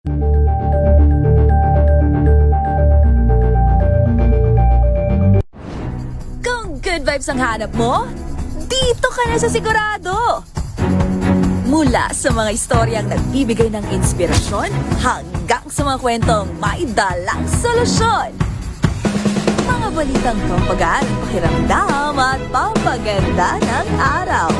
Kung good vibes ang hanap mo, dito ka na sa sigurado! Mula sa mga istoryang nagbibigay ng inspirasyon hanggang sa mga kwentong may dalang solusyon. Mga balitang pampagaan ang pakiramdam at pampaganda ng araw.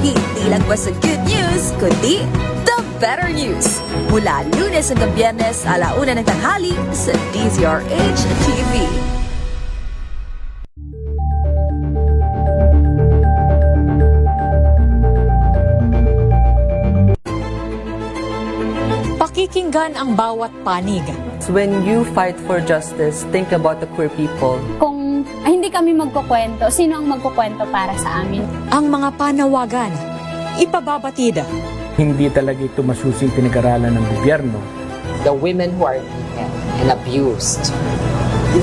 Hindi lang basta good news, kundi the better news. Mula Lunes hanggang Biyernes, 1:00 ng tanghali sa DZRH TV. Pakikinggan ang bawat panig. When you fight for justice, think about the queer people. Kung hindi kami magkukwento, sino ang magkukwento para sa amin? Ang mga panawagan, ipababatid. Hindi talaga ito masusing pinag-aralan ng gobyerno. The women who are beaten and abused.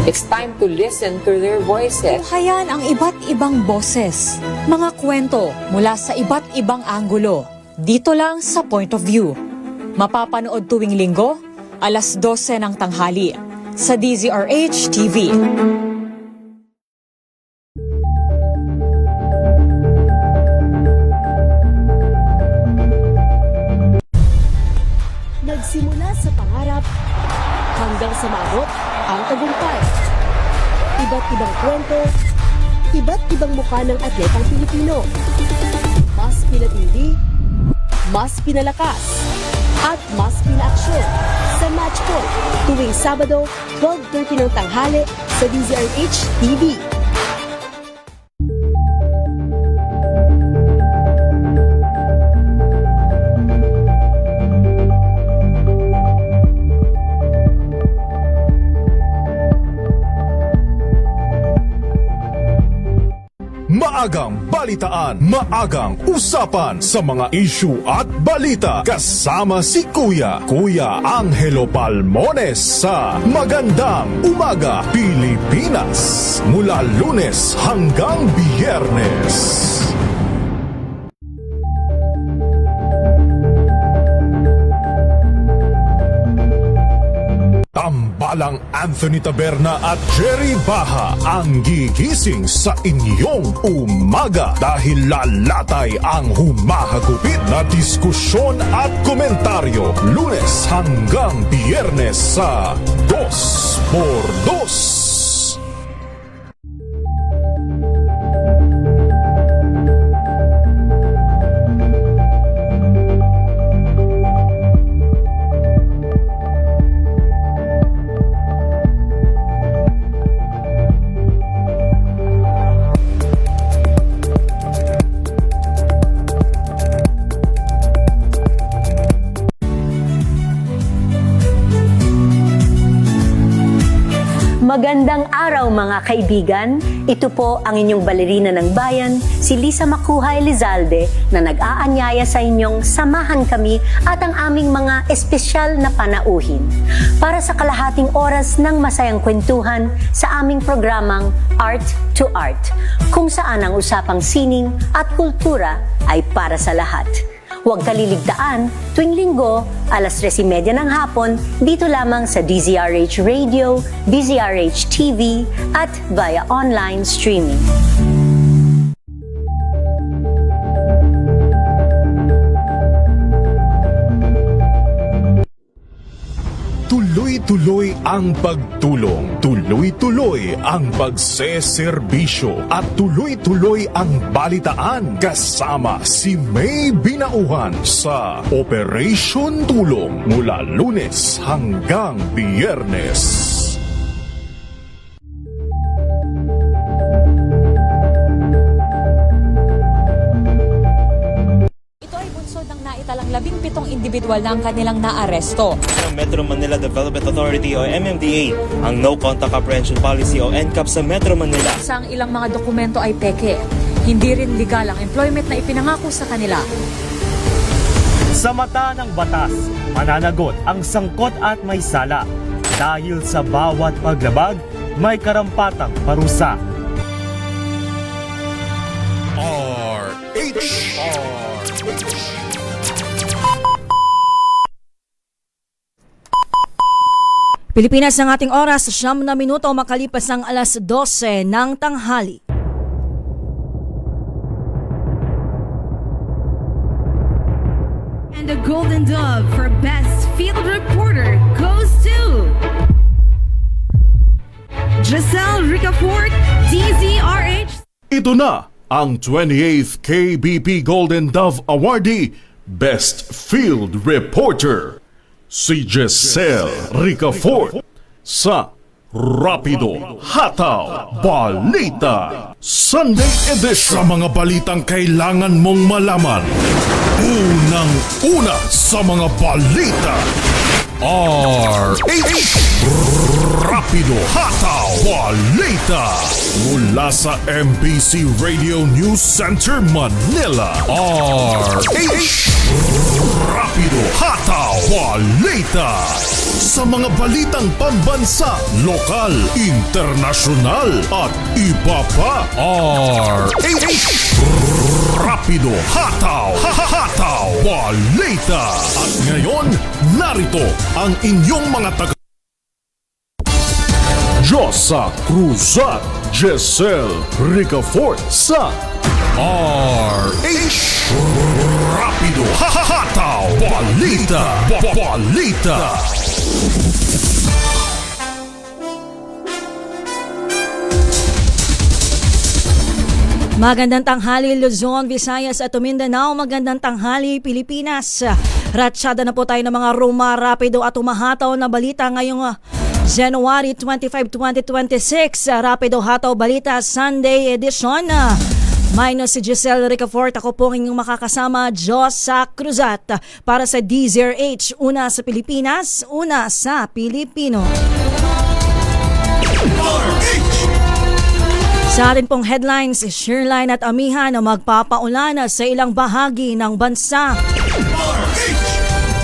It's time to listen to their voices. Tunghayan ang iba't ibang boses. Mga kwento mula sa iba't ibang anggulo. Dito lang sa Point of View. Mapapanood tuwing linggo, 12:00 ng tanghali sa DZRH TV. Nagsimula sa pangarap hanggang sa maabot ang tagumpay. Iba't ibang kwento, iba't ibang mukha ng atletang Pilipino. Mas pinatindi, mas pinalakas, at mas pinaaksyon sa Match Point tuwing Sabado, 12:30 ng tanghali sa DZRH TV. Maagang balitaan, maagang usapan sa mga issue at balita kasama si Kuya Angelo Palmones sa Magandang Umaga Pilipinas mula Lunes hanggang Biyernes. Tambalang Anthony Taberna at Jerry Baha ang gigising sa inyong umaga dahil lalatay ang humahagupit na diskusyon at komentaryo Lunes hanggang Biyernes sa 2x2. Magandang araw mga kaibigan. Ito po ang inyong balerina ng bayan, si Lisa Macuha Elizalde, na nag-aanyaya sa inyong samahan kami at ang aming mga espesyal na panauhin para sa kalahating oras ng masayang kwentuhan sa aming programang Art to Art, kung saan ang usapang sining at kultura ay para sa lahat. Huwag kaliligtaan, tuwing linggo, 3:30 ng hapon, dito lamang sa DZRH Radio, DZRH TV, at via online streaming. Tuloy-tuloy ang pagtulong, tuloy-tuloy ang pagseserbisyo at tuloy-tuloy ang balitaan kasama si May Binauhan sa Operation Tulong mula Lunes hanggang Biyernes. Naitalang 17 individual na ang kanilang naaresto. Ng Metro Manila Development Authority o MMDA ang No Contact Apprehension Policy o NCAP sa Metro Manila. Sa ang ilang mga dokumento ay peke. Hindi rin legal ang employment na ipinangako sa kanila. Sa mata ng batas, mananagot ang sangkot at may sala. Dahil sa bawat paglabag, may karampatang parusa. Pilipinas ng ating oras, 9 na minuto makalipas ang alas 12 ng tanghali. And the Golden Dove for Best Field Reporter goes to Giselle Ricafort, DZRH. Ito na ang 28th KBP Golden Dove Awardee, Best Field Reporter, si Giselle Ricafort sa Rapido Hataw Balita Sunday Edition. Sa mga balitang kailangan mong malaman, unang-una sa mga balita, RH Rapido Hataw Balita mula sa MBC Radio News Center Manila. RH Rapido Hataw Balita sa mga balitang pambansa, lokal, internasyonal at iba pa. RH Rapido Hataw Balita. At ngayon, narito ang inyong mga taga Josa Cruzat, Giselle Ricafort sa RH Rapido Hataw Balita. Magandang tanghali Luzon, Visayas at Mindanao. Magandang tanghali Pilipinas. Ratsyada na po tayo ng mga rumarapido at umahataw na balita ngayong January 25, 2026. Rapido Hataw Balita Sunday Edition. Minus si Giselle Ricafort, ako po ang inyong makakasama, Josa Cruzat, para sa DZRH. Una sa Pilipinas, una sa Pilipino. Sa atin pong headlines, Shearline at amihan na magpapaulan sa ilang bahagi ng bansa.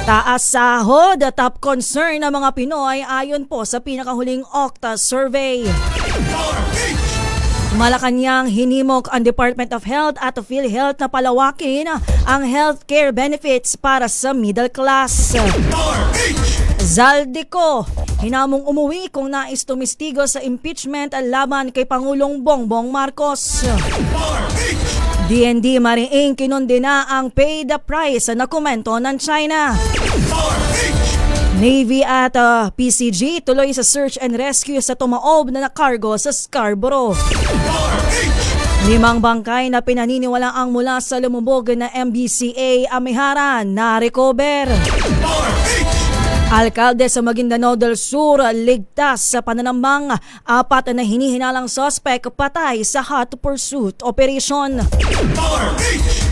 Taas sahod, top concern ng mga Pinoy ayon po sa pinakahuling Okta survey. Malacanang hinimok ang Department of Health at PhilHealth na palawakin ang healthcare benefits para sa middle class. Zaldico, hinamong umuwi kung nais tumistigo sa impeachment laban kay Pangulong Bongbong Marcos. DND mariing kinondena ang pay the price na komento ng China. Navy at PCG tuloy sa search and rescue sa tumaob na cargo sa Scarborough. 5 bangkay na pinaniniwalaang mula sa lumubog na MBCA Amiharan na recover. Alkalde sa Maguindanao del Sur ligtas sa pananambang 4 na hinihinalang suspect patay sa hot pursuit operation.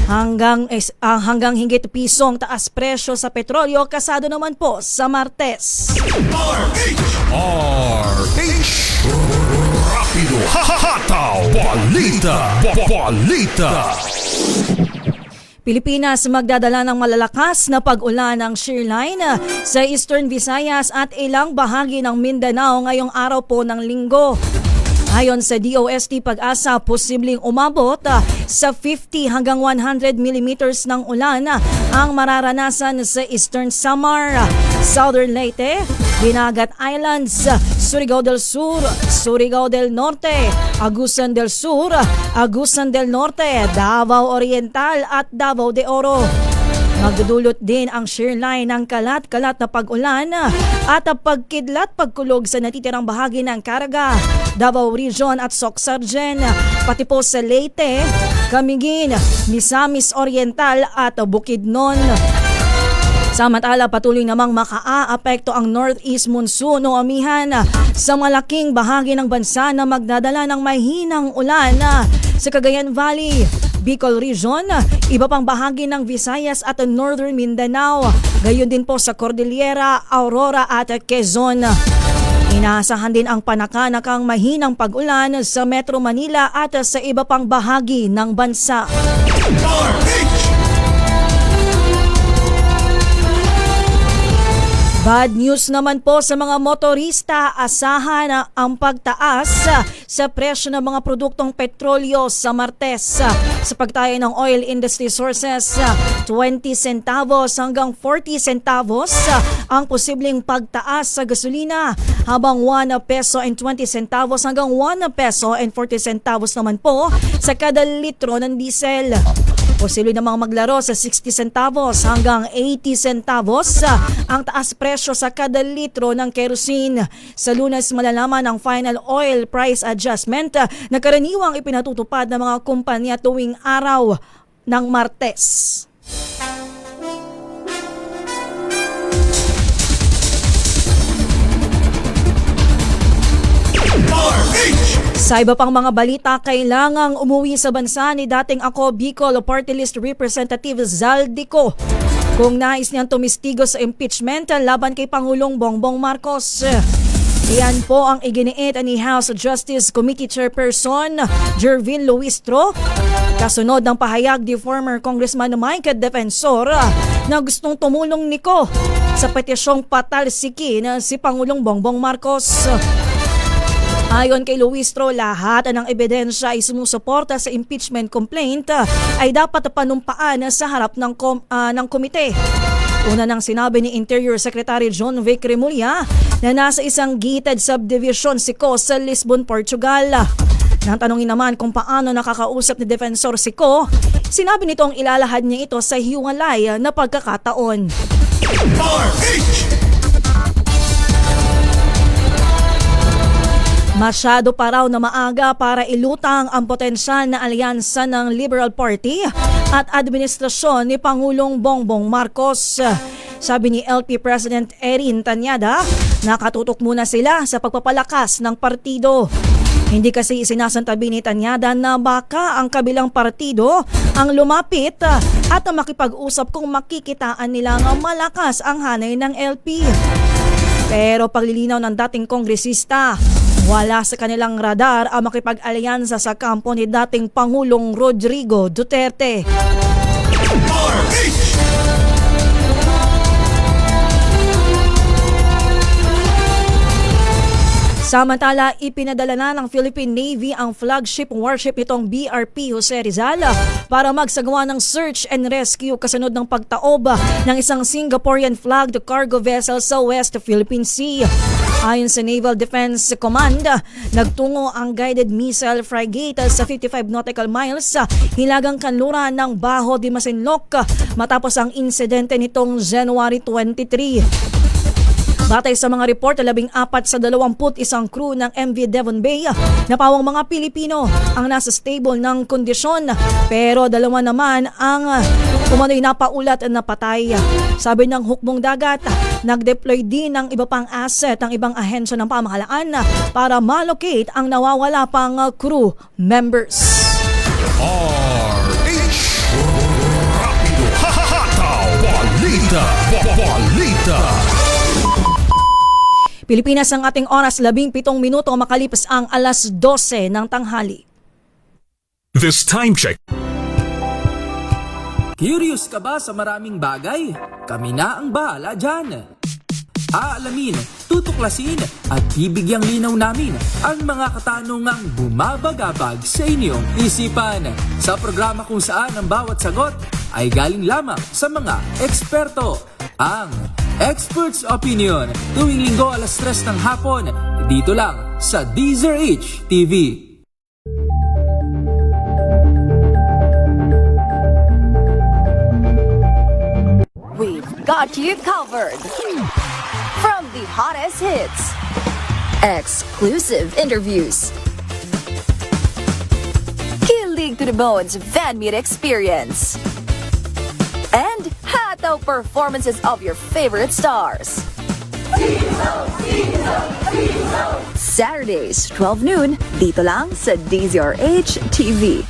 Hanggang hinggit pisong taas presyo sa petrolyo kasado naman po sa Martes. RH Rapido Hataw Balita. Pilipinas magdadala ng malalakas na pag-ulan ng Shearline sa Eastern Visayas at ilang bahagi ng Mindanao ngayong araw po ng Linggo. Ayon sa DOST Pag-asa, posibleng umabot sa 50 hanggang 100 millimeters ng ulan ang mararanasan sa Eastern Samar, Southern Leyte, Dinagat Islands, Surigao del Sur, Surigao del Norte, Agusan del Sur, Agusan del Norte, Davao Oriental at Davao de Oro. Magdudulot din ang shearline ng kalat-kalat na pag-ulan at pagkidlat-pagkulog sa natitirang bahagi ng Caraga, Davao Region at Soc-Sargen, pati po sa Leyte, Camiguin, Misamis Oriental at Bukidnon. Samantala, patuloy namang maka-aapekto ang northeast monsoon o amihan sa malaking bahagi ng bansa na magdadala ng mahinang ulan sa Cagayan Valley, Bicol Region, iba pang bahagi ng Visayas at Northern Mindanao, gayon din po sa Cordillera, Aurora at Quezon. Inaasahan din ang panakanakang mahinang pag-ulan sa Metro Manila at sa iba pang bahagi ng bansa. Bad news naman po sa mga motorista, asahan ang pagtaas sa presyo ng mga produktong petrolyo sa Martes. Sa pagtayo ng oil industry sources, 20 centavos hanggang 40 centavos ang posibleng pagtaas sa gasolina, habang 1 peso and 20 centavos hanggang 1 peso and 40 centavos naman po sa kada litro ng diesel. Posible namang maglaro sa 60 centavos hanggang 80 centavos ang taas presyo sa kada litro ng kerosene. Sa Lunes malalaman ang final oil price adjustment na karaniwang ipinatutupad ng mga kumpanya tuwing araw ng Martes. Sa iba pang mga balita, kailangang umuwi sa bansa ni dating Ako Bicol Party List Representative Zaldico kung nais niyang tumistigo sa impeachment laban kay Pangulong Bongbong Marcos. Iyan po ang iginiit ni House Justice Committee Chairperson Jervin Luistro kasunod ng pahayag ni former Congressman Mike Defensor na gustong tumulong niko sa petisyong patalsikin si Pangulong Bongbong Marcos. Ayon kay Luistro, lahat ng ebidensya ay sumusuporta sa impeachment complaint ay dapat panumpaan sa harap ng komite. Una nang sinabi ni Interior Secretary John Vic Remulla na nasa isang gated subdivision si Ko sa Lisbon, Portugal. Nang tanongin naman kung paano nakakausap ni Defensor si Ko, sinabi nitong ilalahad niya ito sa hiwalay na pagkakataon. Masyado pa raw na maaga para ilutang ang potensyal na alyansa ng Liberal Party at administrasyon ni Pangulong Bongbong Marcos. Sabi ni LP President Erin Tanyada, nakatutok muna sila sa pagpapalakas ng partido. Hindi kasi isinasantabi ni Tanyada na baka ang kabilang partido ang lumapit at makipag-usap kung makikitaan nilang malakas ang hanay ng LP. Pero paglilinaw ng dating kongresista, wala sa kanilang radar ang makipag-alyansa sa kampo ni dating Pangulong Rodrigo Duterte. Samantala, ipinadala na ng Philippine Navy ang flagship warship nitong BRP Jose Rizal para magsagawa ng search and rescue kasunod ng pagtaob ng isang Singaporean flagged cargo vessel sa West Philippine Sea. Ayon sa Naval Defense Command, nagtungo ang guided missile frigate sa 55 nautical miles sa hilagang kanluran ng Bajo de Masinloc matapos ang insidente nitong January 23. Batay sa mga report, 14 sa 21 crew ng MV Devon Bay na pawang mga Pilipino ang nasa stable ng kondisyon, pero 2 naman ang umano'y napaulat na patay. Sabi ng hukbong dagat, nag-deploy din ng iba pang asset ng ibang ahensya ng pamahalaan para malocate ang nawawala pang crew members. RH Rapido Hahataw Balita Balita. Pilipinas ang ating oras, 17 minuto makalipas ang alas 12 ng tanghali. This time check. Curious ka ba sa maraming bagay? Kami na ang bahala dyan. Aalamin, tutuklasin at bibigyang linaw namin ang mga katanungang bumabagabag sa inyong isipan. Sa programa kung saan ang bawat sagot ay galing lamang sa mga eksperto. Ang Expert's Opinion, tuwing linggo alas 3 ng hapon, dito lang sa DZRH TV. We've got you covered. From the hottest hits, exclusive interviews, kilig to the bones fan meet experience, and hataw performances of your favorite stars. Saturdays, 12 noon, dito lang sa DZRH TV.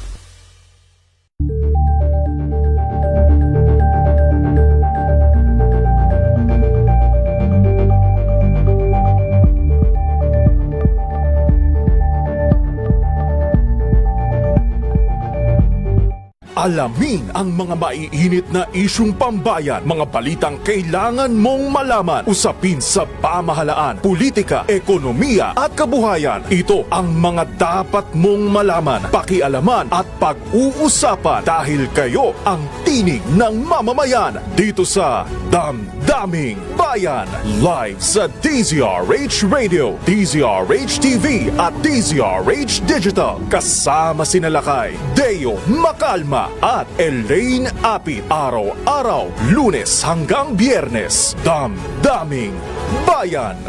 Alamin ang mga maiinit na isyung pambayan, mga balitang kailangan mong malaman, usapin sa pamahalaan, politika, ekonomiya at kabuhayan. Ito ang mga dapat mong malaman, pakialaman at pag-uusapan dahil kayo ang tinig ng mamamayan dito sa Damdaming Bayan. Live sa DZRH Radio, DZRH TV at DZRH Digital. Kasama sina Lakay, Deo Macalma at Elaine Apit. Araw-araw, Lunes hanggang Biyernes. Damdaming Bayan.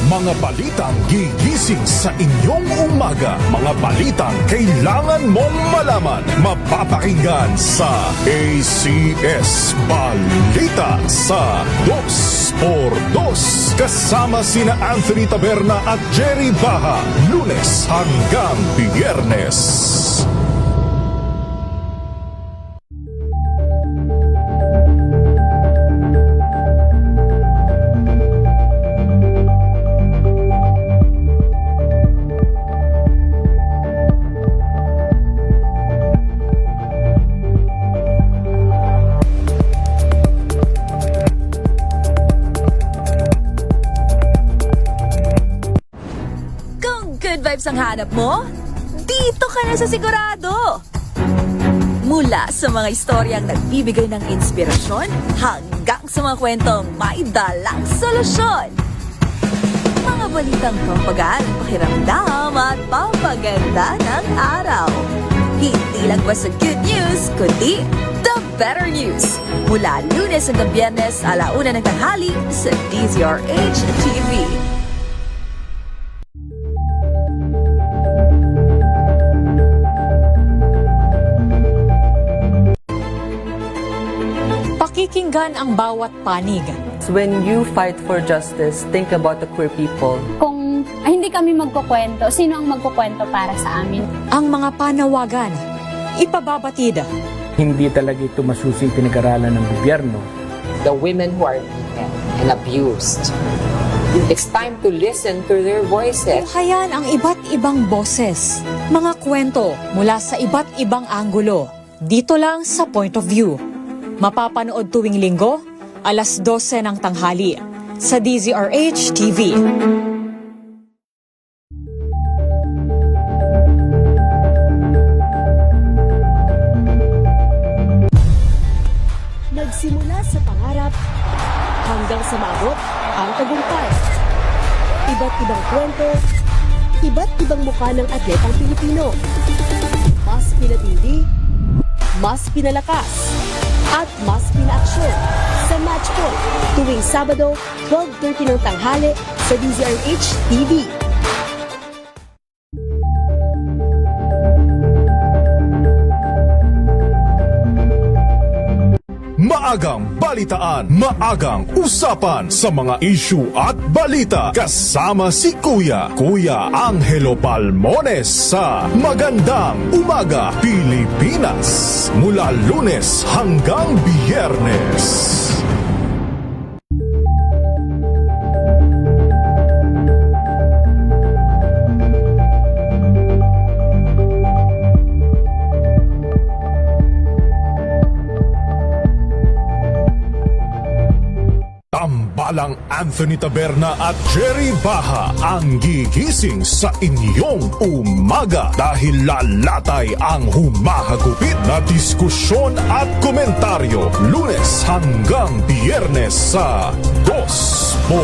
Mga balitang gigising sa inyong umaga. Mga balitang kailangan mong malaman. Mapapakinggan sa ACS Balita sa 2x2. Kasama sina Anthony Taberna at Jerry Baha. Lunes hanggang Biyernes. Good vibes ang hanap mo? Dito ka na sa sigurado! Mula sa mga istoryang nagbibigay ng inspirasyon hanggang sa mga kwentong may dalang solusyon. Mga balitang pampagaan ang pakiramdam at pampaganda ng araw. Hindi lang basta good news, kundi the better news. Mula Lunes hanggang Biyernes, 1:00 ng tanghali sa DZRH TV. Pakikinggan ang bawat panig. When you fight for justice, think about the queer people. Kung hindi kami magkukwento, sino ang magkukwento para sa amin? Ang mga panawagan, ipababatid. Hindi talaga ito masusing pinag-aralan ng gobyerno. The women who are beaten and abused. It's time to listen to their voices. Tunghayan ang iba't ibang boses, mga kwento mula sa iba't ibang anggulo. Dito lang sa Point of View. Mapapanood tuwing Linggo, 12:00 ng tanghali sa DZRH TV. Nagsimula sa pangarap hanggang sa maabot ang tagumpay. Iba't ibang kwento, iba't ibang mukha ng atletang Pilipino. Mas pinatindi, mas pinalakas, at mas pinaaksyon sa Match Point tuwing Sabado, 12:30 ng tanghali sa DZRH TV. Maagang balitaan, maagang usapan sa mga issue at balita. Kasama si Kuya Angelo Palmones sa Magandang Umaga Pilipinas. Mula Lunes hanggang Biyernes. Tambalang Anthony Taberna at Jerry Baha ang gigising sa inyong umaga dahil lalatay ang humahagupit na diskusyon at komentaryo. Lunes hanggang Biyernes sa 2x2.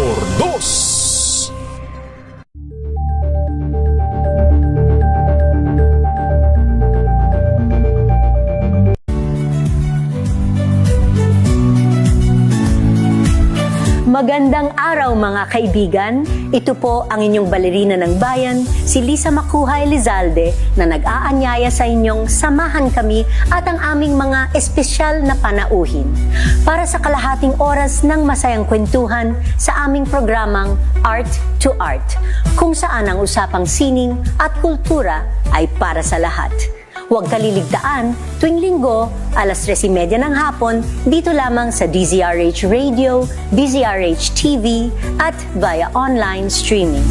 Magandang araw mga kaibigan. Ito po ang inyong balerina ng bayan, si Lisa Macuhay Lizalde, na nag-aanyaya sa inyong samahan kami at ang aming mga espesyal na panauhin para sa kalahating oras ng masayang kwentuhan sa aming programang Art to Art, kung saan ang usapang sining at kultura ay para sa lahat. Huwag kaliligtaan, tuwing linggo, alas 3:30 ng hapon, dito lamang sa DZRH Radio, DZRH TV, at via online streaming.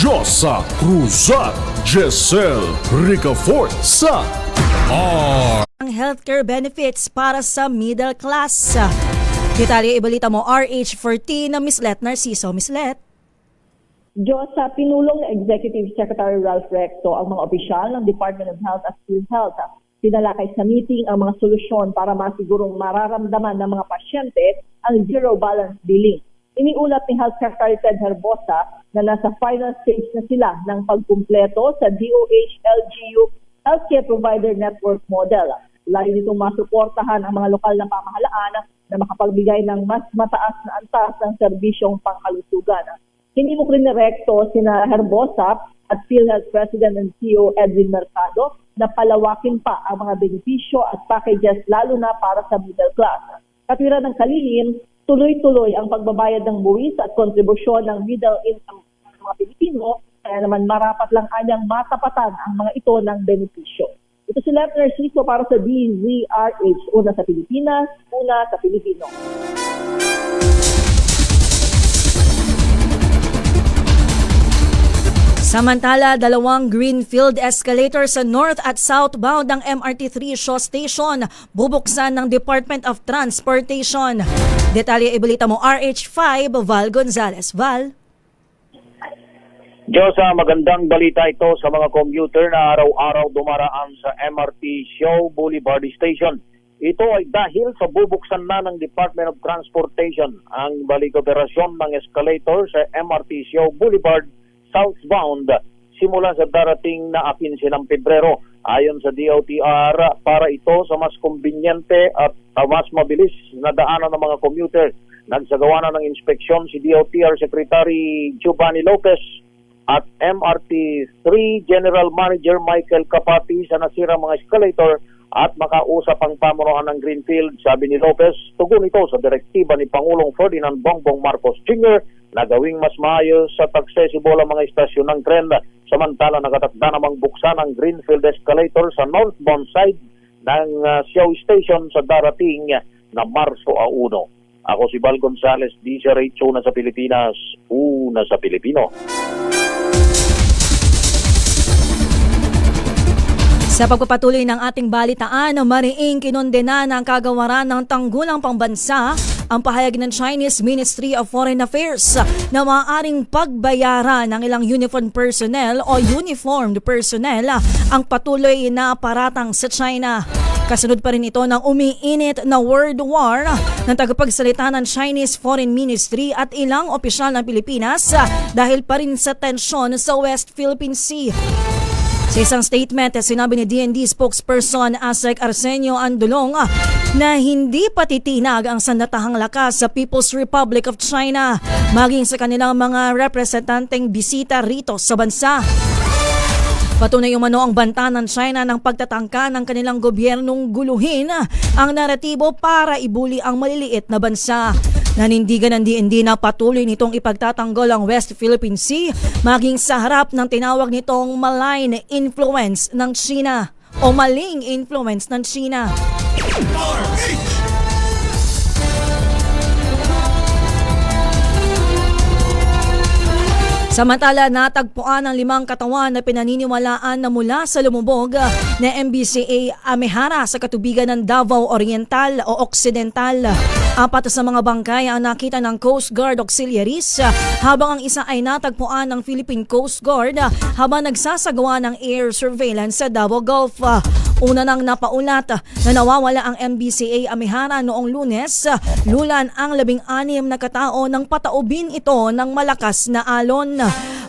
Josa Cruzat, Jessel Ricafort sa Ang healthcare benefits para sa middle class. Detalye ibalita mo RH14 na Miss Let Narciso. Miss Let. Diyos sa pinulong na Executive Secretary Ralph Recto ang mga opisyal ng Department of Health at PhilHealth. Sinalakay sa meeting ang mga solusyon para masigurong mararamdaman ng mga pasyente ang zero balance billing. Iniulat ni Health Secretary Ted Herbosa na nasa final stage na sila ng pagkumpleto sa DOH-LGU Healthcare Provider Network Model. Layo nitong masuportahan ang mga lokal na pamahalaan na makapagbigay ng mas mataas na antas ng serbisyong pangkalusugan. Hinimok rin ni Recto sina Herbosa at PhilHealth President and CEO Edwin Mercado na palawakin pa ang mga benepisyo at packages lalo na para sa middle class. Katwiran ng kalihim, tuloy-tuloy ang pagbabayad ng buwis at kontribusyon ng middle income ng mga Pilipino, kaya naman marapat lang anyang matapatan ang mga ito ng benepisyo. Ito si Let Narciso para sa DZRH, una sa Pilipinas, una sa Pilipino. Samantala, 2 greenfield escalator sa north at southbound ng MRT3 Shaw Station bubuksan ng Department of Transportation. Detalye ibalita mo RH5, Val Gonzalez. Val? Diyos, magandang balita ito sa mga commuter na araw-araw dumaraan sa MRT Shaw Boulevard Station. Ito ay dahil sa bubuksan na ng Department of Transportation ang balik operasyon ng escalator sa MRT Shaw Boulevard southbound simula sa darating na 15 ng Pebrero. Ayon sa DOTR, para ito sa mas kumbinyente at mas mabilis na daanan ng mga commuter. Nagsagawa na ng inspeksyon si DOTR Secretary Giovanni Lopez at MRT3 General Manager Michael Capati sa nasirang mga escalator at makausap ang pamunuan ng Greenfield. Sabi ni Lopez, tugon ito sa direktiba ni Pangulong Ferdinand Bongbong Marcos Jr. na gawing mas maayos at accessible ang mga istasyon ng tren. Samantala, nakatakda namang buksan ang Greenfield Escalator sa northbound side ng Shaw Station sa darating na Marso 1. Ako si Val Gonzalez, DZRH, una sa Pilipinas, una sa Pilipino. Sa pagpapatuloy ng ating balitaan, mariing kinondena ng kagawaran ng tanggulang pambansa ang pahayag ng Chinese Ministry of Foreign Affairs na maaaring pagbayaran ng ilang uniformed personnel o uniformed personnel ang patuloy na paratang sa China. Kasunod pa rin ito ng umiinit na world war ng tagapagsalita ng Chinese Foreign Ministry at ilang opisyal ng Pilipinas dahil pa rin sa tensyon sa West Philippine Sea. Sa isang statement, sinabi ni DND spokesperson Asek Arsenio Andulong na hindi patitinag ang sandatahang lakas sa People's Republic of China maging sa kanilang mga representanteng bisita rito sa bansa. Patunay umano ang banta ng China ng pagtatangka ng kanilang gobyernong guluhin ang naratibo para ibuli ang maliliit na bansa. Nanindigan ng DND na patuloy nitong ipagtatanggol ang West Philippine Sea maging sa harap ng tinawag nitong malign influence ng China o maling influence ng China. Samantala, natagpuan ang 5 katawan na pinaniniwalaan na mula sa lumubog na MBCA Amihara sa katubigan ng Davao Oriental o Occidental. 4 sa mga bangkay ang nakita ng Coast Guard Auxiliaries habang ang isa ay natagpuan ng Philippine Coast Guard habang nagsasagawa ng air surveillance sa Davao Gulf. Una nang napaulat na nawawala ang MBCA Amihara noong Lunes, lulan ang 16 na katao nang pataubin ito ng malakas na alon.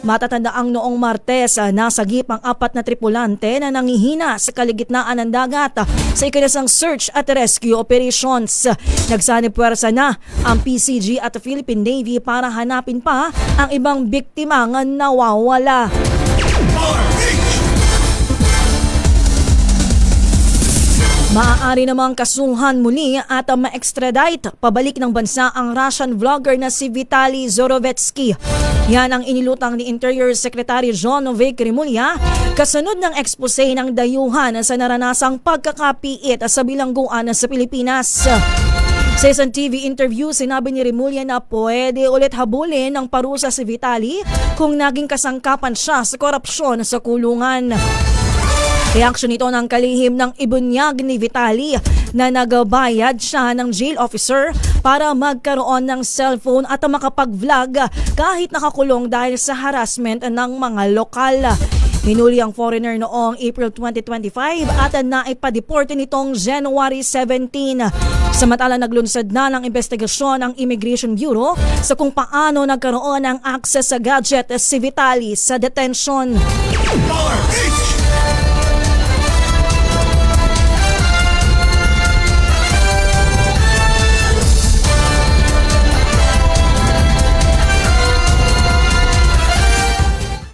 Matatandaang noong Martes, nasagip ang 4 na tripulante na nangihina sa kaligitnaan ng dagat sa ikinasang search at rescue operations. Nagsanib-puwersa na ang PCG at Philippine Navy para hanapin pa ang ibang biktima nga nawawala. Maaari namang kasuhan muli at ma-extradite pabalik ng bansa ang Russian vlogger na si Vitaly Zorovetsky. Yan ang inilutang ni Interior Secretary John Novik Rimulya kasunod ng expose ng dayuhan sa naranasang pagkakapiit sa bilangguan sa Pilipinas. Sa isang TV interview, sinabi ni Rimulya na pwede ulit habulin ng parusa si Vitaly kung naging kasangkapan siya sa korupsyon sa kulungan. Reaksyon ito ng kalihim ng ibunyag ni Vitaly na nagabayad siya ng jail officer para magkaroon ng cellphone at makapag-vlog kahit nakakulong dahil sa harassment ng mga lokal. Hinuli ang foreigner noong April 2025 at naipadeport nitong January 17. Samantala naglunsad na ng investigasyon ang Immigration Bureau sa kung paano nagkaroon ng access sa gadget si Vitaly sa detention.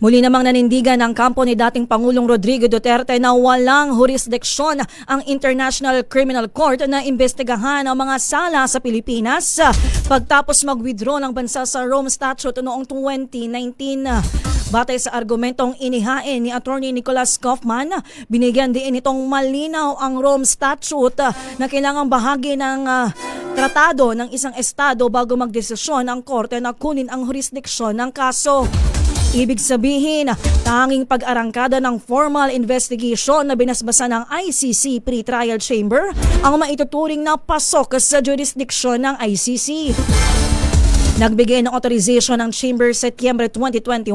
Muli namang nanindigan ng kampo ni dating Pangulong Rodrigo Duterte na walang jurisdiksyon ang International Criminal Court na imbestigahan ang mga sala sa Pilipinas pagtapos mag-withdraw ng bansa sa Rome Statute noong 2019. Batay sa argumentong inihain ni Attorney Nicholas Kaufman, binigyan din itong malinaw ang Rome Statute na kailangang bahagi ng tratado ng isang estado bago magdesisyon ang korte na kunin ang jurisdiksyon ng kaso. Ibig sabihin, tanging pag-arangkada ng formal investigation na binasbasa ng ICC Pre-Trial Chamber ang maituturing na pasok sa jurisdiksyon ng ICC. Nagbigay ng authorization ng Chamber Setyembre 2021,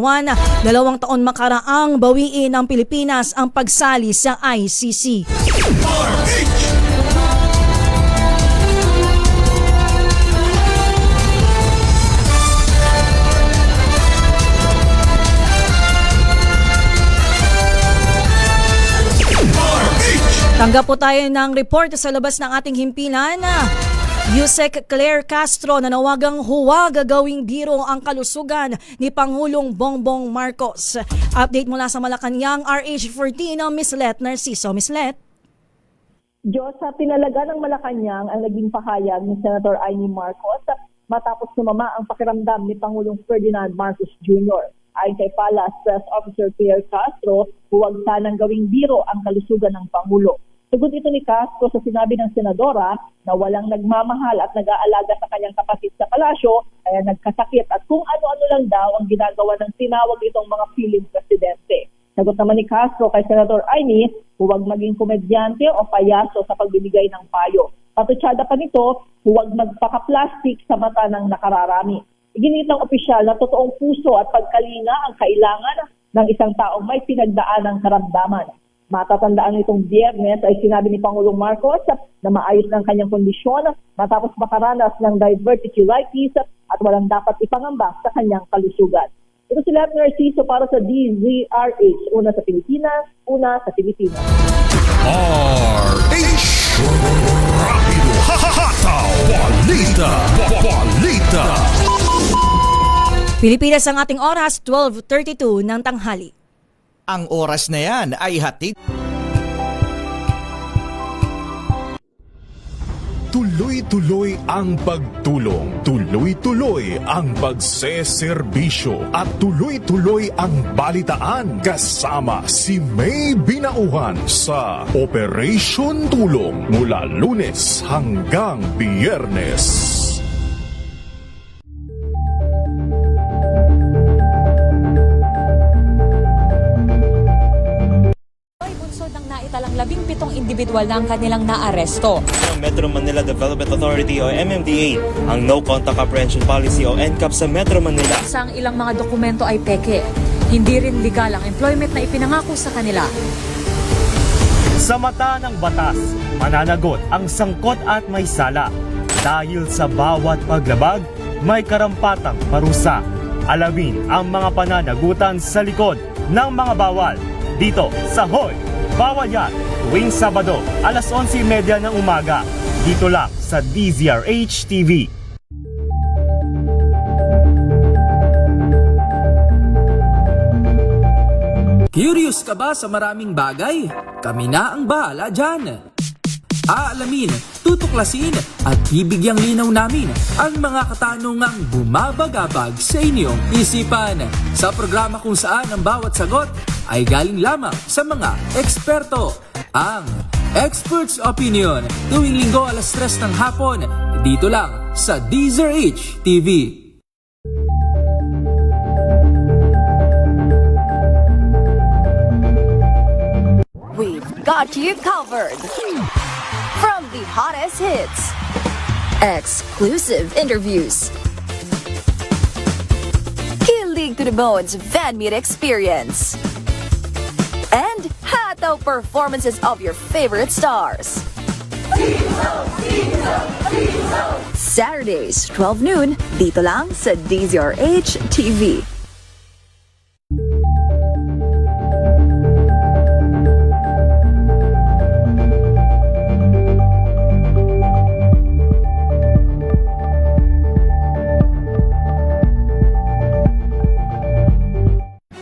2 taon makaraang bawiin ng Pilipinas ang pagsali sa ICC. Tanggap po tayo ng report sa labas ng ating himpilan. Yusek Claire Castro nanawagang huwag gagawing biro ang kalusugan ni Pangulong Bongbong Marcos. Update mula sa Malacanang, RH14, Miss Let Narciso. Miss Let. Diyos, sa pinalaga ng Malacanang ang naging pahayag ni Senator Amy Marcos matapos sumama ang pakiramdam ni Pangulong Ferdinand Marcos Jr. Ayon kay Palace Press Officer Claire Castro, huwag sanang gawing biro ang kalusugan ng Pangulo. Tugon ito ni Castro sa sinabi ng senadora na walang nagmamahal at nag-aalaga sa kanyang kapatid sa palasyo kaya nagkasakit at kung ano-ano lang daw ang ginagawa ng tinawag itong mga piling presidente. Sagot naman ni Castro kay Senator Amy, huwag maging komedyante o payaso sa pagbibigay ng payo. Patutsada pa nito, huwag magpaka-plastic sa mata ng nakararami. Iginit ng opisyal na totoong puso at pagkalinga ang kailangan ng isang taong may pinagdaan ng karamdaman. Matatandaan nitong Biyernes ay sinabi ni Pangulong Marcos na maayos ng kanyang kondisyon matapos makaranas ng diverticulitis at walang dapat ipangamba sa kanyang kalusugan. Ito si Let Narciso para sa DZRH, una sa Pilipinas, una sa Pilipinas. RH Rapido Hahataw Balita Balita. Pilipinas ang ating oras, 12:32 ng tanghali. Ang oras na yan ay hatid. Tuloy-tuloy ang pagtulong, tuloy-tuloy ang pagseserbisyo at tuloy-tuloy ang balitaan kasama si May Binauhan sa Operation Tulong mula Lunes hanggang Biyernes. Talang 17 individual na ang kanilang naaresto. Ang Metro Manila Development Authority o MMDA ang No Contact Apprehension Policy o NCAP sa Metro Manila. Ang ilang mga dokumento ay peke. Hindi rin legal ang employment na ipinangako sa kanila. Sa mata ng batas, mananagot ang sangkot at may sala. Dahil sa bawat paglabag, may karampatang parusa. Alamin ang mga pananagutan sa likod ng mga bawal dito sa Hoy! Bawal Yan! Tuwing Sabado, alas 11:30 ng umaga. Dito lang sa DZRH TV. Curious ka ba sa maraming bagay? Kami na ang bahala dyan. Aalamin, tutuklasin at bibigyang linaw namin ang mga katanungang bumabagabag sa inyong isipan. Sa programa kung saan ang bawat sagot ay galing lamang sa mga eksperto. Ang Expert's Opinion, tuwing Linggo alas 3 ng hapon, dito lang sa DZRH TV. We've got you covered. From the hottest hits, exclusive interviews, kilig to the bones fan meet experience, and hataw performances of your favorite stars. Saturdays, 12 noon, dito lang sa DZRH TV.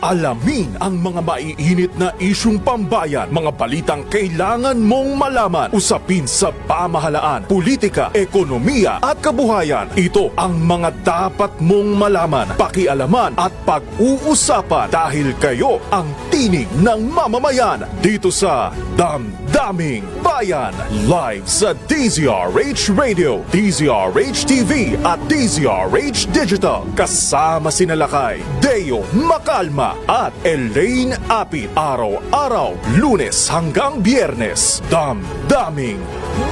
Alamin ang mga maiinit na isyung pambayan, mga balitang kailangan mong malaman, usapin sa pamahalaan, politika, ekonomiya at kabuhayan. Ito ang mga dapat mong malaman, pakialaman at pag-uusapan dahil kayo ang tinig ng mamamayan dito sa Damdaming Bayan. Live sa DZRH Radio, DZRH TV at DZRH Digital. Kasama sina Lakay, Deo Macalma at Elaine Apit. Araw-araw, Lunes hanggang Biyernes. Damdaming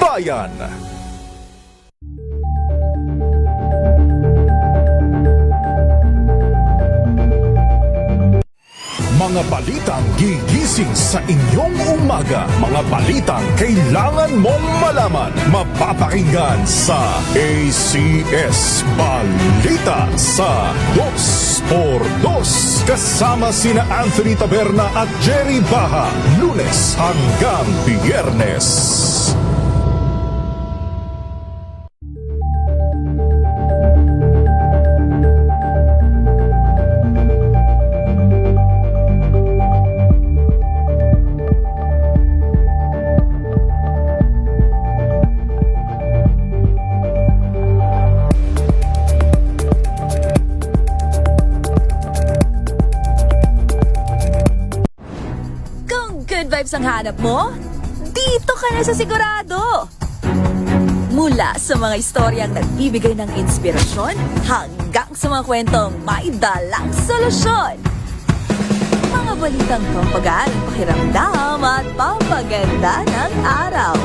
Bayan. Mga balitang gigising sa inyong umaga. Mga balitang kailangan mong malaman. Mapapakinggan sa ACS Balita sa 2x2. Kasama sina Anthony Taberna at Jerry Baha. Lunes hanggang Biyernes. Vibes ang hanap mo? Dito ka na sa sigurado! Mula sa mga istoryang nagbibigay ng inspirasyon hanggang sa mga kwentong may dalang solusyon. Mga balitang pampagaan ang pakiramdam at pampaganda ng araw.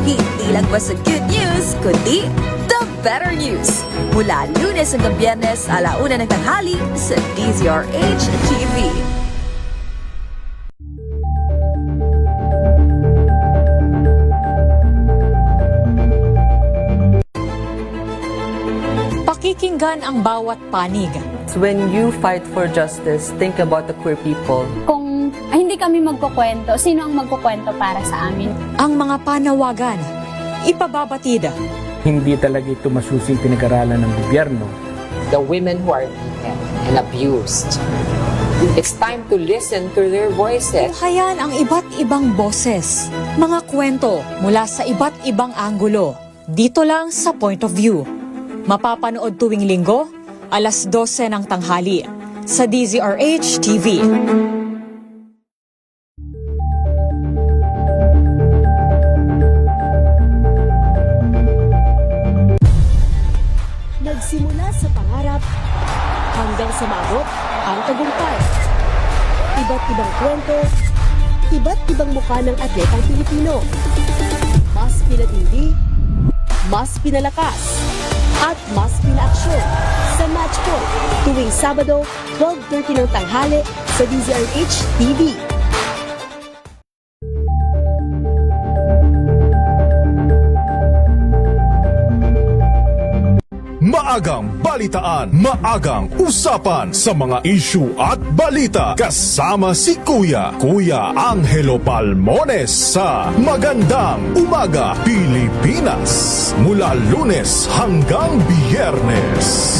Hindi lang ba sa good news, kundi the better news. Mula Lunes hanggang Biyernes, 1:00 ng tanghali sa DZRH TV. Pakikinggan ang bawat panig. When you fight for justice, think about the queer people. Kung hindi kami magkukwento, sino ang magkukwento para sa amin? Ang mga panawagan, ipababatid. Hindi talaga ito masusing pinag-aralan ng gobyerno. The women who are beaten and abused. It's time to listen to their voices. Tunghayan ang iba't ibang boses, mga kwento mula sa iba't ibang anggulo. Dito lang sa Point of View. Mapapanood tuwing Linggo, alas 12 ng tanghali sa DZRH TV. Nagsimula sa pangarap hanggang sa maabot ang tagumpay. Iba't ibang kwento, iba't ibang mukha ng atletang Pilipino. Mas pinatindi, mas pinalakas, at mas pinaaksyon sa Match Point tuwing Sabado, 12:30 ng tanghali sa DZRH TV. maagang balitaan, maagang usapan sa mga issue at balita. Kasama si Kuya Angelo Palmones sa Magandang Umaga Pilipinas. Mula Lunes hanggang Biyernes.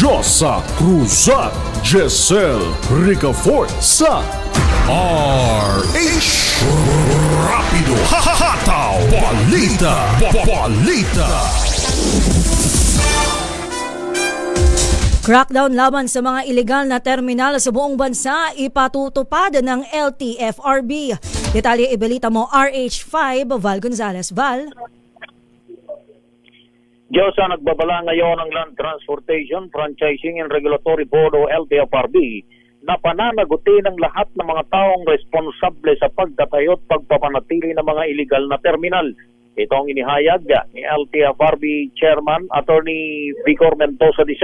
Josa Cruzat, Jessel Ricafort sa RH Rapido Hataw Balita. Crackdown laban sa mga ilegal na terminal sa buong bansa ipatutupad ng LTFRB. Detalye ibalita mo RH5 Val Gonzalez. Val. Diyosa, nagbabala ngayon ang Land Transportation, Franchising and Regulatory Board o LTFRB na pananagutin ang lahat ng mga taong responsable sa pagtatayo at pagpapanatili ng mga iligal na terminal. Ito ang inihayag ni LTFRB Chairman Attorney Vicor Mendoza II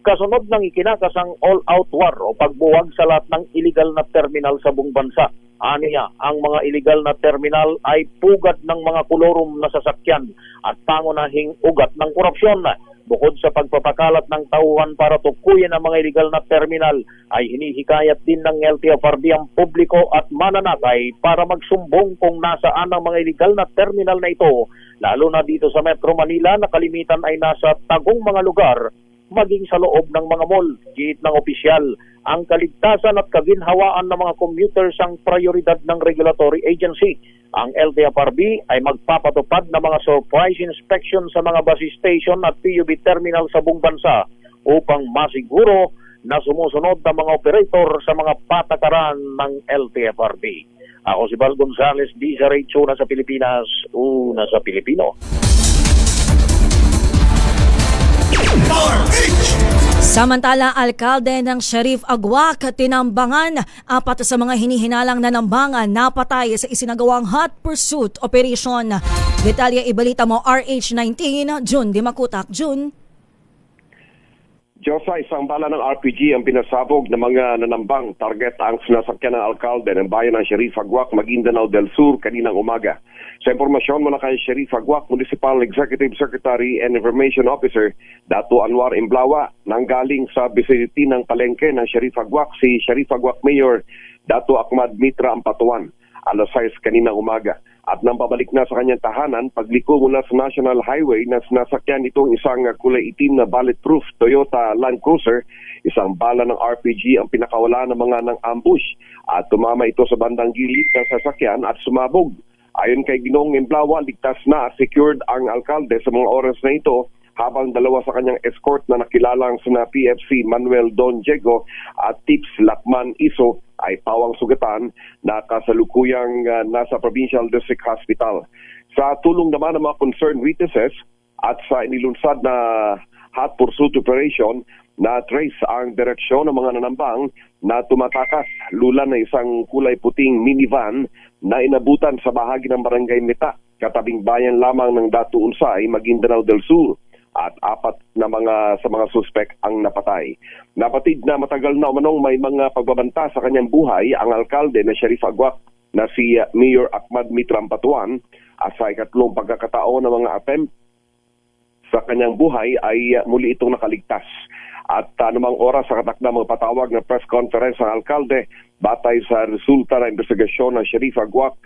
kasunod ng ikinakasang all-out war o pagbuwag sa lahat ng iligal na terminal sa buong bansa. Aniya, ang mga iligal na terminal ay pugad ng mga kolorum na sasakyan at pangunahing ugat ng korupsyon. Bukod sa pagpapakalat ng tauhan para tukuyin ang mga iligal na terminal, ay hinihikayat din ng LTFRB ang publiko at mananatay para magsumbong kung nasaan ang mga iligal na terminal na ito, lalo na dito sa Metro Manila na kalimitan ay nasa tagong mga lugar, maging sa loob ng mga mall. Git ng opisyal, ang kaligtasan at kaginhawaan ng mga commuters ang prioridad ng regulatory agency. Ang LTFRB ay magpapatupad ng mga surprise inspection sa mga bus station at PUB terminal sa buong bansa upang masiguro na sumusunod ang mga operator sa mga patakaran ng LTFRB. Ako si Val Gonzalez, DZRH, una sa Pilipinas, una sa Pilipino. Samantala, alkalde ng Sheriff Aguac tinambangan 4 sa mga hinihinalang nanambangan napatay sa isinagawang hot pursuit operation. Detalye ibalita mo RH19, June Dimakutak. June. Diyosa, isang bala ng RPG ang pinasabog ng mga nanambang. Target ang sinasakyan ng alkalde ng bayan ng Sheriff Aguac, Maguindanao del Sur kaninang umaga. Sa impormasyon mula kay Sheriff Aguac, Municipal Executive Secretary and Information Officer Dato Anwar Imblawa, nanggaling sa vicinity ng palengke ng Sheriff Aguac si Sheriff Aguac Mayor Dato Ahmad Mitra Ampatuan, alas 6 kaninang umaga. At nang pabalik na sa kanyang tahanan, pagliko mula sa National Highway na sinasakyan itong isang kulay itim na bulletproof Toyota Land Cruiser, isang bala ng RPG ang pinakawala ng mga nang ambush at tumama ito sa bandang gilid ng sasakyan at sumabog. Ayon kay Ginong Imblawa, ligtas na secured ang alkalde sa mga oras na ito habang dalawa sa kanyang escort na nakilalang sina PFC Manuel Don Diego at Tips Lakman Iso ay pawang sugatan na kasalukuyang nasa Provincial District Hospital. Sa tulong naman ng mga concerned witnesses at sa inilunsad na hot pursuit operation, na trace ang direksyon ng mga nanambang na tumatakas lula na isang kulay puting minivan na inabutan sa bahagi ng Barangay Meta, katabing bayan lamang ng Datu Unsay, Maguindanao del Sur, at 4 na sa mga suspek ang napatay. Napatid na matagal na umanong may mga pagbabanta sa kanyang buhay ang alkalde na Sheriff Aguac na si Mayor Ahmad Mitra Ampatuan sa ikatlong pagkakataon ng mga attempt sa kanyang buhay ay muli itong nakaligtas. At anumang oras sa katakdang magpatawag ng press conference ang alkalde batay sa resulta ng investigasyon ng Sheriff Aguac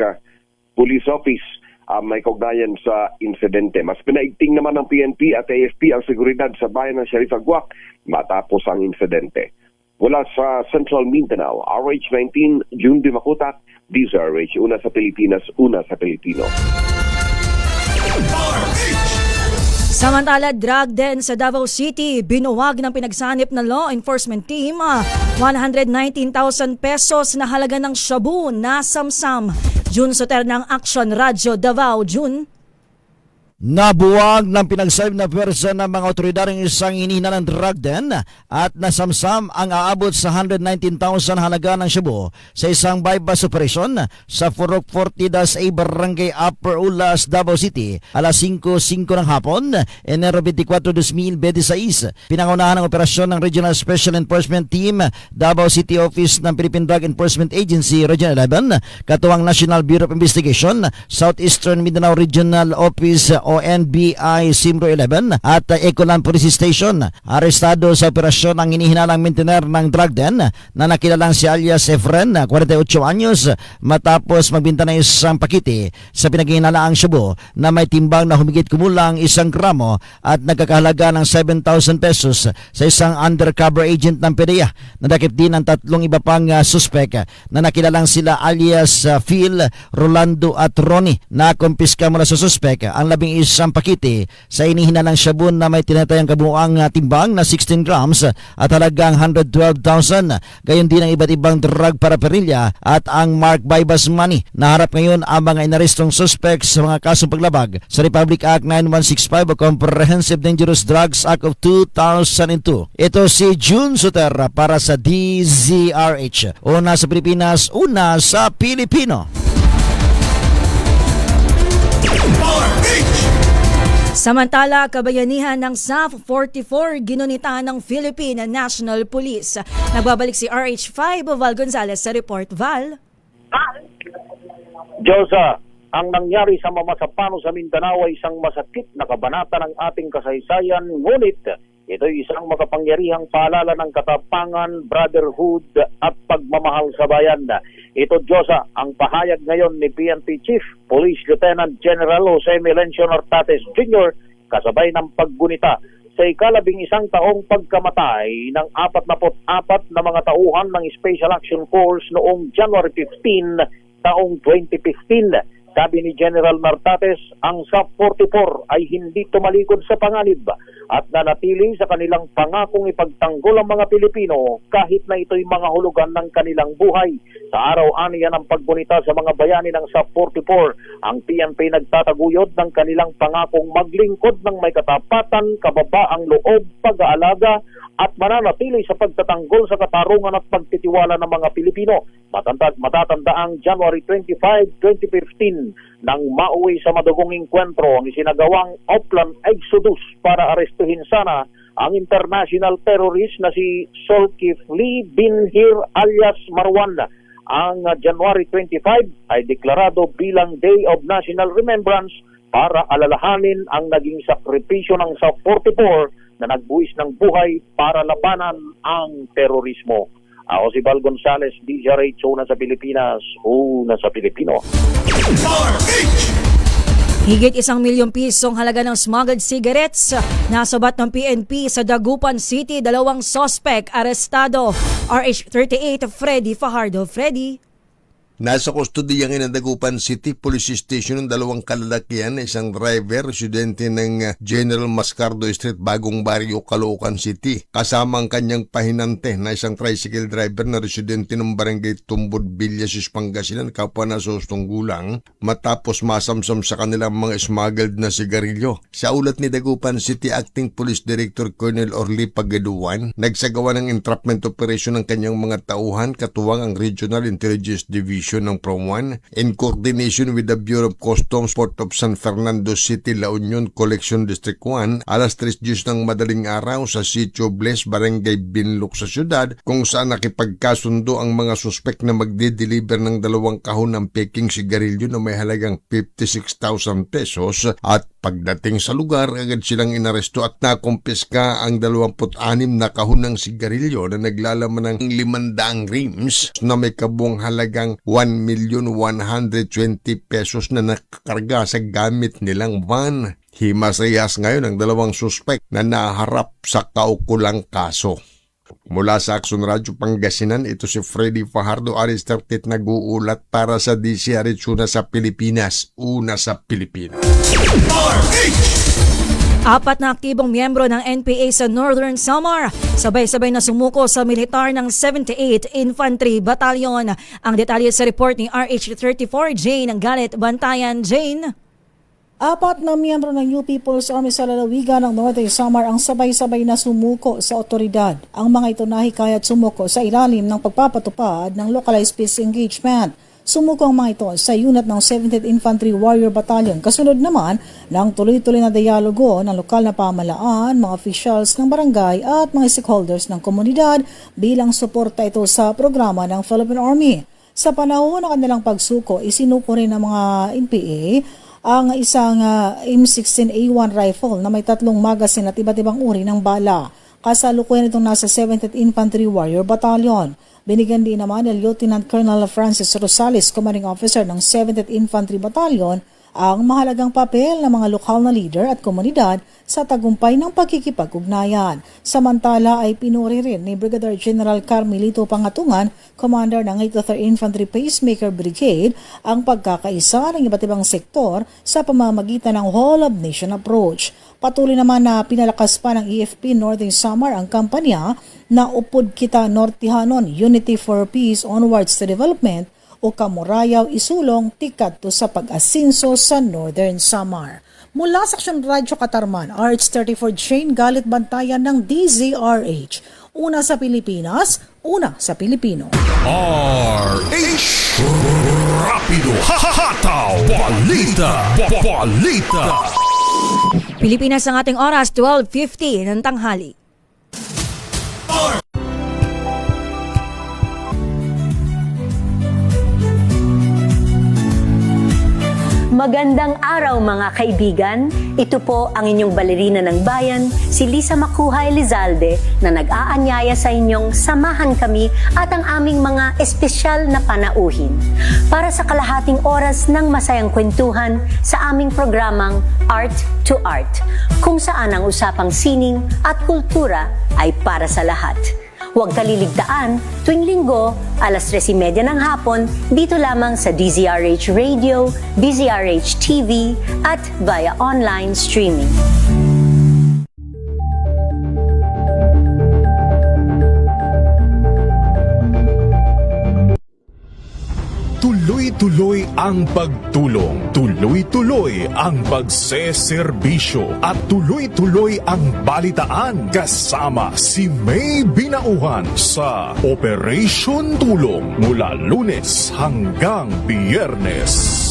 Police Office may kaugnayan sa insidente. Mas pinaigting naman ng PNP at AFP ang seguridad sa bayan ng Sheriff Aguac matapos ang insidente. Mula sa Central Mindanao, RH19, June Dimakutak, DZRH, una sa Pilipinas, una sa Pilipino. Samantala, drug den sa Davao City, binuwag ng pinagsanip na law enforcement team 119,000 pesos na halaga ng shabu na samsam. June Soter ng Action Radio Davao. June. Nabuwag ng pinagsalib na pwersa ng mga otoridad ng isang hinihina ng drug den at nasamsam ang aabot sa 119,000 halaga ng shabu sa isang bypass operation sa Furok 40-A Barangay Upper Ulas, Davao City, alas 5:05 ng hapon, Enero 24, 2026. Pinangunahan ng operasyon ng Regional Special Enforcement Team, Davao City Office ng Philippine Drug Enforcement Agency, Region 11, katuwang National Bureau of Investigation, Southeastern Mindanao Regional Office o NBI Simro 11 at Ecolan Police Station. Arestado sa operasyon ang hinihinalang maintainer ng drug den na nakilalang si alias Efren, 48 anyos, matapos magbenta ng isang pakete sa pinaghihinalaang shabu na may timbang na humigit kumulang 1 gramo at nagkakahalaga ng 7,000 pesos sa isang undercover agent ng PDEA. Nadakip din ang 3 iba pang suspek na nakilalang sila alias Phil, Rolando at Ronnie. Nakumpiska mula sa suspek ang 11 pakete sa inihinalang shabu na may tinatayang kabuuang timbang na 16 grams at halagang 112,000. Gayon din ang iba't ibang drug paraphernalia at ang mark bypass money. Naharap ngayon ang mga inarestong suspects sa mga kasong paglabag sa Republic Act 9165 o Comprehensive Dangerous Drugs Act of 2002. Ito si June Suter para sa DZRH. Una sa Pilipinas, una sa Pilipino. Samantala, kabayanihan ng SAF-44 ginunita ng Philippine National Police. Nagbabalik si RH5, Val Gonzalez sa report. Val? Josa, ang nangyari sa Mamasapano sa Mindanao ay isang masakit na kabanata ng ating kasaysayan, ngunit ito'y isang makapangyarihang paalala ng katapangan, brotherhood at pagmamahal sa bayan. Ito, Josa, ang pahayag ngayon ni PNP Chief Police Lieutenant General Jose Melencio Nartates Jr. kasabay ng paggunita sa ika-11 taong pagkamatay ng 44 na mga tauhan ng Special Action Force noong January 15 taong 2015. Sabi ni General Nartates, ang SAF-44 ay hindi tumalikod sa panganib at nanatili sa kanilang pangakong ipagtanggol ang mga Pilipino kahit na ito'y mga hulugan ng kanilang buhay. Sa araw-ani yan ang paggunita sa mga bayani ng SAF-44, ang PNP nagtataguyod ng kanilang pangakong maglingkod ng may katapatan, kababaang loob, pag-aalaga at mananatili sa pagtatanggol sa katarungan at pagtitiwala ng mga Pilipino. Matatanda ang January 25, 2015 nang mauwi sa madugong inkwentro ang isinagawang Oplan Exodus para arestuhin sana ang international terrorist na si Solkif Lee Binhir alias Marwan. Ang January 25 ay deklarado bilang Day of National Remembrance para alalahanin ang naging sakripisyo ng SAF-44 na nagbuwis ng buhay para labanan ang terorismo. Ako si Val Gonzalez, DZRH, una sa Pilipinas, una sa Pilipino. Higit 1 milyong pisong halaga ng smuggled cigarettes nasabat ng PNP sa Dagupan City. 2 suspect arestado. RH38 Freddy Fajardo. Freddy? Nasa kustodiya ng Dagupan City Police Station ng 2 kalalakihan na isang driver, residente ng General Mascardo Street, Bagong Barrio, Caloocan City. Kasama ang kanyang pahinante na isang tricycle driver na residente ng Barangay Tumbod, Villasis, Pangasinan, kapwa na sustong gulang, matapos masamsam sa kanilang mga smuggled na sigarilyo. Sa ulat ni Dagupan City Acting Police Director Colonel Orly Pagaduan, nagsagawa ng entrapment operation ng kanyang mga tauhan, katuwang ang Regional Intelligence Division ng PROM1 in coordination with the Bureau of Customs, Port of San Fernando City, La Union, Collection District 1, alas 3:10 ng madaling araw sa Sitio Bless, Barangay Binloc sa syudad, kung saan nakipagkasundo ang mga suspek na magde-deliver ng 2 kahon ng peking sigarilyo na may halagang 56,000 pesos at pagdating sa lugar, agad silang inaresto at nakumpiska ang 26 na kahon ng sigarilyo na naglalaman ng 500 rims na may kabuang halagang 1,120,000 pesos na nakakarga sa gamit nilang van. Himasayas ngayon ang 2 suspek na naharap sa kaukulang kaso. Mula sa Action Radio Pangasinan, ito si Freddy Fajardo, RH38 nag-uulat para sa DZRH, una sa Pilipinas, una sa Pilipinas. 4 na aktibong miyembro ng NPA sa Northern Samar sabay-sabay na sumuko sa militar ng 78 Infantry Battalion. Ang detalye sa report ni RH34 Jane Galit Bantayan. Jane? 4 na miyembro ng New People's Army sa lalawigan ng Northern Samar ang sabay-sabay na sumuko sa otoridad. Ang mga ito nahikayat sumuko sa ilalim ng pagpapatupad ng localized peace engagement. Sumuko ang mga ito sa unit ng 17th Infantry Warrior Battalion. Kasunod naman ng tuloy-tuloy na dialogo ng lokal na pamahalaan, mga officials ng barangay at mga stakeholders ng komunidad bilang suporta ito sa programa ng Philippine Army. Sa panahon ng kanilang pagsuko, isinuko rin ng mga NPA ang isang M16A1 rifle na may 3 magasin at iba't ibang uri ng bala. Kasalukuyan itong nasa 17th Infantry Warrior Battalion. Binigyan din naman ni Lieutenant Colonel Francis Rosales, Commanding Officer ng 17th Infantry Battalion, ang mahalagang papel ng mga lokal na leader at komunidad sa tagumpay ng pagkikipag-ugnayan. Samantala ay pinuri rin ni Brigadier General Carmelito Pangatungan, Commander ng 83rd Infantry Pacemaker Brigade, ang pagkakaisa ng iba't ibang sektor sa pamamagitan ng whole-of-nation approach. Patuloy naman na pinalakas pa ng EFP Northern Samar ang kampanya na Upod Kita Nortihanon, Unity for Peace Onwards to Development, o Kamurayaw Isulong Tikat to sa pag-asinso sa Northern Samar. Mula sa Aksyon Radyo Katarman, RH34 Jane Galit Bantayan ng DZRH. Una sa Pilipinas, una sa Pilipino. RH Rapido Hataw Balita Balita. Pilipinas ang ating oras, 12:50 ng tanghali. Magandang araw mga kaibigan. Ito po ang inyong balerina ng bayan, si Lisa Makuhay Lizalde, na nag-aanyaya sa inyong samahan kami at ang aming mga espesyal na panauhin para sa kalahating oras ng masayang kwentuhan sa aming programang Art to Art, kung saan ang usapang sining at kultura ay para sa lahat. Huwag kaliligtaan, tuwing linggo, 3:30 ng hapon, dito lamang sa DZRH Radio, DZRH TV, at via online streaming. Tuloy-tuloy ang pagtulong, tuloy-tuloy ang pagseserbisyo, at tuloy-tuloy ang balitaan kasama si May Binauhan sa Operation Tulong mula Lunes hanggang Biyernes.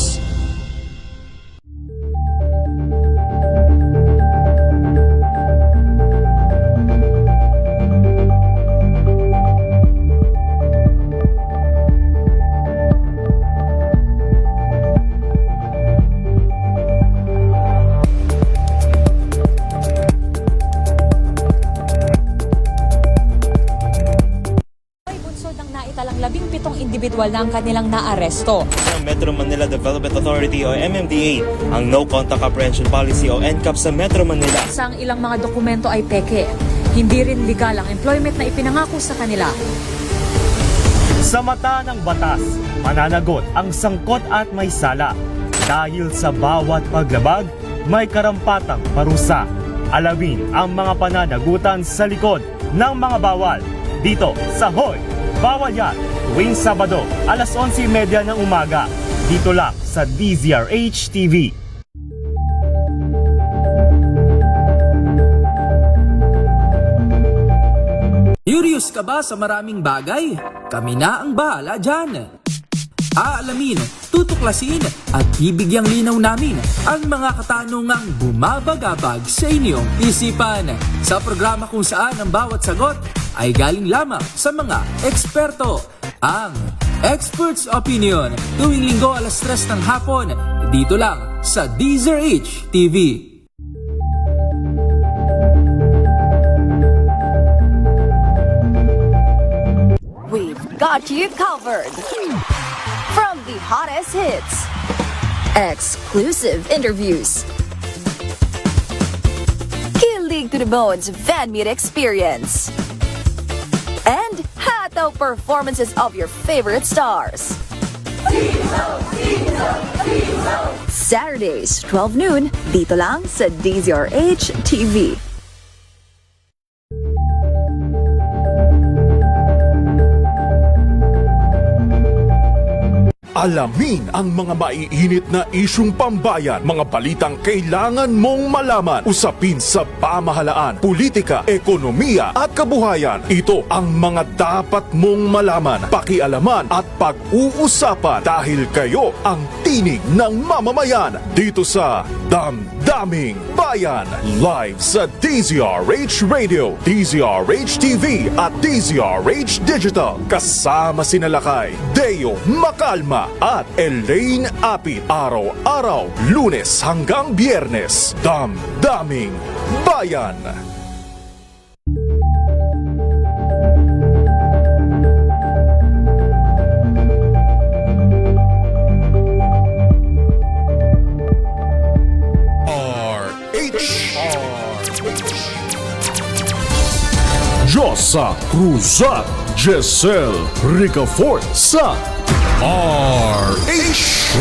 Individual na ang kanilang naaresto. Ng Metro Manila Development Authority o MMDA ang No Contact Apprehension Policy o NCAP sa Metro Manila. Ang ilang mga dokumento ay peke. Hindi rin legal ang employment na ipinangako sa kanila. Sa mata ng batas, mananagot ang sangkot at may sala. Dahil sa bawat paglabag, may karampatang parusa. Alamin ang mga pananagutan sa likod ng mga bawal. Dito sa Hoy! Bawal Yan! Tuwing Sabado, 11:30 ng umaga. Dito lang sa DZRH TV. Curious ka ba sa maraming bagay? Kami na ang bahala dyan. Aalamin, tutuklasin at bibigyang linaw namin ang mga katanungang bumabagabag sa inyong isipan. Sa programa kung saan ang bawat sagot ay galing lamang sa mga eksperto. Ang Expert's Opinion, tuwing linggo 3:00 ng hapon, dito lang sa DZRH TV. We've got you covered. From the hottest hits, exclusive interviews, kilig to the bones fan meet experience, and hataw performances of your favorite stars. Saturdays, 12 noon, dito lang sa DZRH TV. Alamin ang mga maiinit na isyung pambayan, mga balitang kailangan mong malaman, usapin sa pamahalaan, politika, ekonomiya at kabuhayan. Ito ang mga dapat mong malaman, pakialaman at pag-uusapan dahil kayo ang tinig ng mamamayan dito sa Damdaming Bayan. Live sa DZRH Radio, DZRH TV at DZRH Digital. Kasama sina Lakay, Deo Macalma at Elaine Apit. Araw-araw, Lunes hanggang Biyernes. Damdaming Bayan. Josa Cruzat, Giselle Ricafort sa RH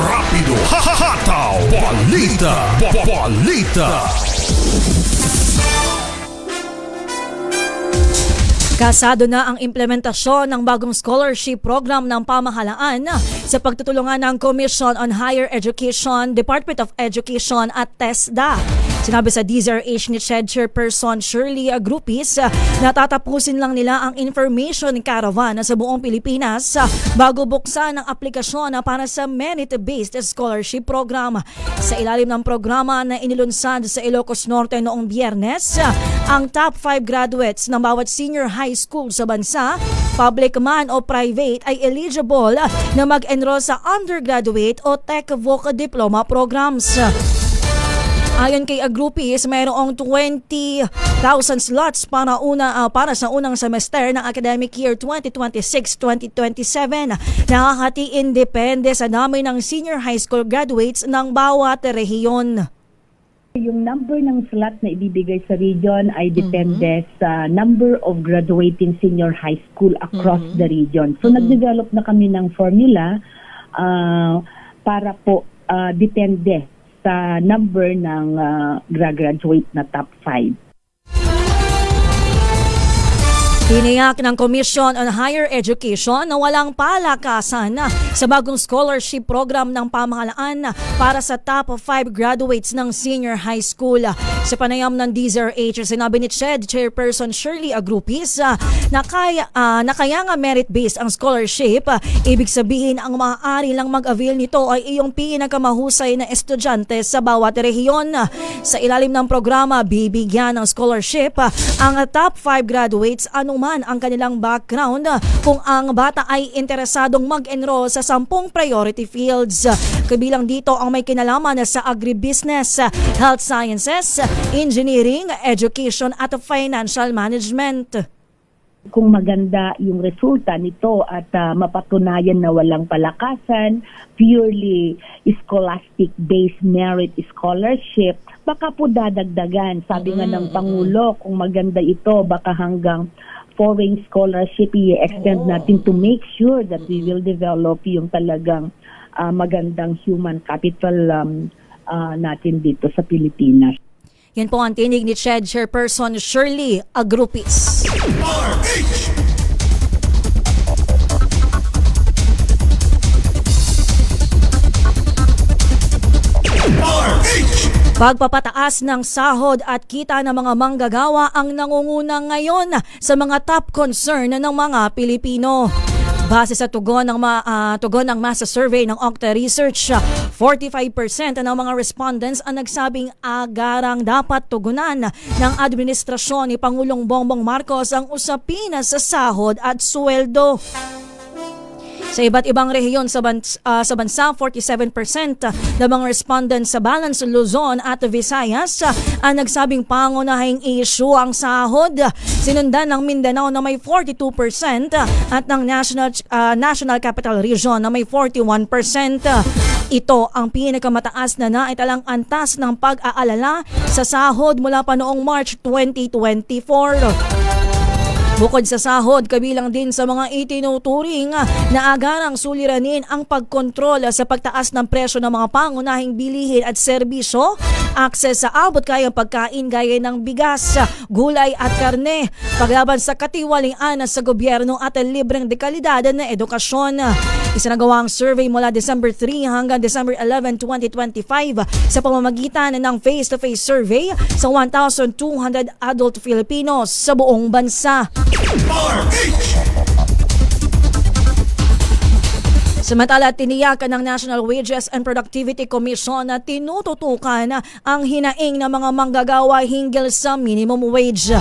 Rapido Hataw Balita Balita. Kasado na ang implementasyon ng bagong scholarship program ng pamahalaan sa pagtutulungan ng Commission on Higher Education, Department of Education at TESDA. Sinabi sa DZRH ni Chairperson Shirley Agrupis na tatapusin lang nila ang information caravan sa buong Pilipinas bago buksan ang aplikasyon para sa merit-based scholarship program. Sa ilalim ng programa na inilunsad sa Ilocos Norte noong Biyernes, ang top 5 graduates ng bawat senior high school sa bansa, public man o private, ay eligible na mag-enroll sa undergraduate o TechVoc diploma programs. Ayon kay Agrupis, mayroong 20,000 slots para sa unang semester ng academic year 2026-2027. Nakakatiin depende sa dami ng senior high school graduates ng bawat rehiyon. Yung number ng slot na ibibigay sa region ay depende sa number of graduating senior high school across the region. So nag-develop na kami ng formula para po depende sa number ng graduate na top 5. Tiniyak ng Commission on Higher Education na walang palakasan sa bagong scholarship program ng pamahalaan para sa top 5 graduates ng senior high school. Sa panayam ng DZRH, sinabi ni Chairperson Shirley Agrupis na kaya nga merit-based ang scholarship, ibig sabihin ang maaari lang mag-avail nito ay iyong pinakamahusay na estudyante sa bawat rehiyon. Sa ilalim ng programa, bibigyan ng scholarship ang top 5 graduates anuman ang kanilang background kung ang bata ay interesadong mag-enroll sa 10 priority fields. Kabilang dito ang may kinalaman sa agribusiness, health sciences, engineering, education at financial management. Kung maganda yung resulta nito at mapatunayan na walang palakasan, purely scholastic-based merit scholarship, baka po dadagdagan. Sabi nga ng Pangulo, kung maganda ito, baka hanggang foreign scholarship i-extend natin to make sure that we will develop yung talagang magandang human capital natin dito sa Pilipinas. Yan po ang tinig ni Chairperson Shirley Agrupis. Pagpapataas ng sahod at kita ng mga manggagawa ang nangunguna ngayon sa mga top concern ng mga Pilipino. Base sa tugon ng masa survey ng Okta Research, 45% ng mga respondents ang nagsabing agarang dapat tugunan ng administrasyon ni Pangulong Bongbong Marcos ang usapin sa sahod at sweldo. Sa iba't ibang rehiyon sa bansa, 47% ng mga respondents sa Balance Luzon at Visayas ang nagsabing pangunahing issue ang sahod. Sinundan ng Mindanao na may 42% at ng National Capital Region na may 41%. Ito ang pinakamataas na naitalang antas ng pag-aalala sa sahod mula pa noong March 2024. Bukod sa sahod, kabilang din sa mga itinuturing na agarang suliranin ang pagkontrol sa pagtaas ng presyo ng mga pangunahing bilihin at serbisyo, akses sa abot kayang pagkain gaya ng bigas, gulay at karne, paglaban sa katiwalian sa gobyerno at libreng dekalidad na edukasyon. Isinagawa ang survey mula December 3 hanggang December 11, 2025 sa pamamagitan ng face-to-face survey sa 1,200 adult Filipinos sa buong bansa. Samantala, tiniyakan ng National Wages and Productivity Commission na tinututukan ang hinaing ng mga manggagawa hinggil sa minimum wage.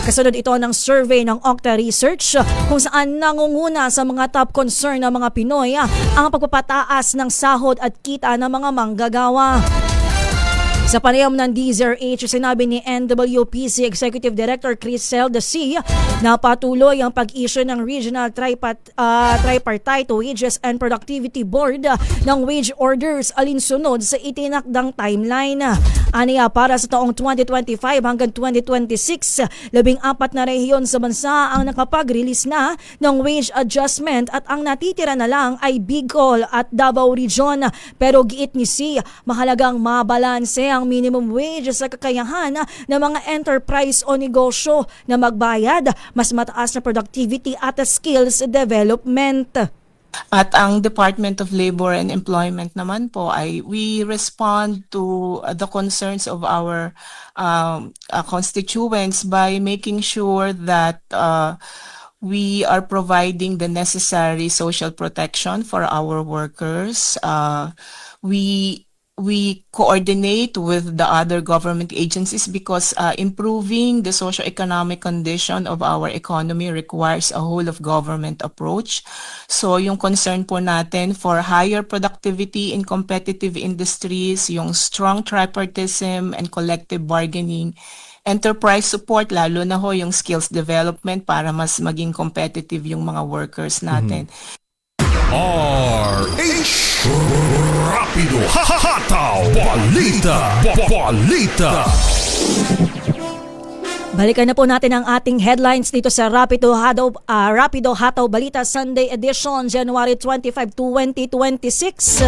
Kasunod ito ng survey ng Okta Research kung saan nangunguna sa mga top concern ng mga Pinoy ang pagpapataas ng sahod at kita ng mga manggagawa. Sa panayam ng DZRH, sinabi ni NWPC Executive Director Crisel de C na patuloy ang pag-issue ng Regional Tripartite Wages and Productivity Board ng wage orders alinsunod sa itinakdang timeline. Aniya, para sa taong 2025 hanggang 2026, 14 na rehiyon sa bansa ang nakapag-release na ng wage adjustment at ang natitira na lang ay Bicol at Davao Region. Pero giit ni C, mahalagang mabalanse ang minimum wage sa kakayahan ng mga enterprise o negosyo na magbayad, mas mataas na productivity at skills development. At ang Department of Labor and Employment naman po ay we respond to the concerns of our constituents by making sure that we are providing the necessary social protection for our workers. We coordinate with the other government agencies because improving the socio-economic condition of our economy requires a whole of government approach. So yung concern po natin for higher productivity in competitive industries, yung strong tripartism and collective bargaining, enterprise support, lalo na ho yung skills development para mas maging competitive yung mga workers natin. RH Rapido Hataw Balita. Balikan na po natin ang ating headlines dito sa Rapido Hataw Balita Sunday Edition, January 25, 2026.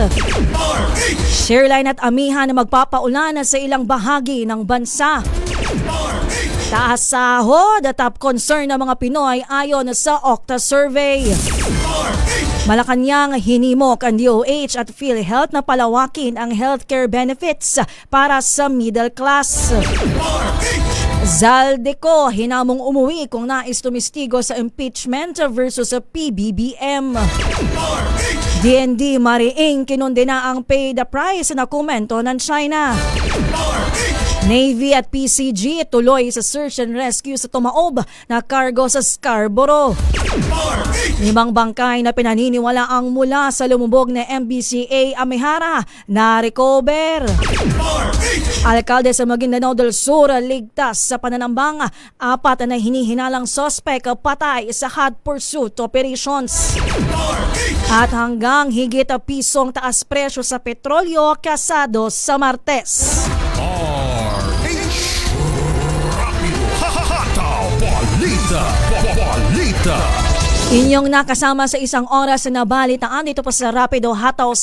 Shareline at amihan na magpapaulan sa ilang bahagi ng bansa. Taas sahod at top concern ng mga Pinoy ayon sa Okta Survey. Malacanang hinimok ang DOH at PhilHealth na palawakin ang healthcare benefits para sa middle class. Zaldico hinamong umuwi kung nais tumistigo sa impeachment versus sa PBBM. DND mariing kinundena ang pay the price na komento ng China. Navy at PCG tuloy sa search and rescue sa tumaob na cargo sa Scarborough. 5 bangkay na pinaniniwala ang mula sa lumubog na MBCA Amihara na recover. Alkalde sa Maguindanao del Sur ligtas sa pananambang, 4 na hinihinalang sospek patay sa hot pursuit operations. At hanggang higit pisong taas presyo sa petrolyo kasado sa Martes. Balita. Inyong nakasama sa isang oras na balitaan dito po sa Rapido Hataw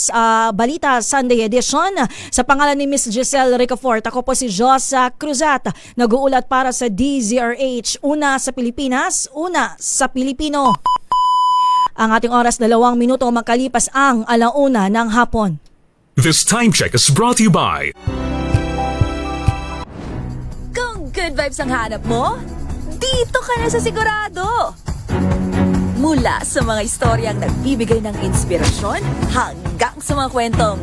Balita Sunday Edition. Sa pangalan ni Miss Giselle Ricafort, ako po si Josa Cruzat, nag-uulat para sa DZRH, una sa Pilipinas, una sa Pilipino. Ang ating oras 2 minuto makalipas ang 1:00 ng hapon. This time check is brought to you by... Kung good vibes ang hanap mo, dito ka na sa Sigurado! Mula sa mga istoryang nagbibigay ng inspirasyon hanggang sa mga kwentong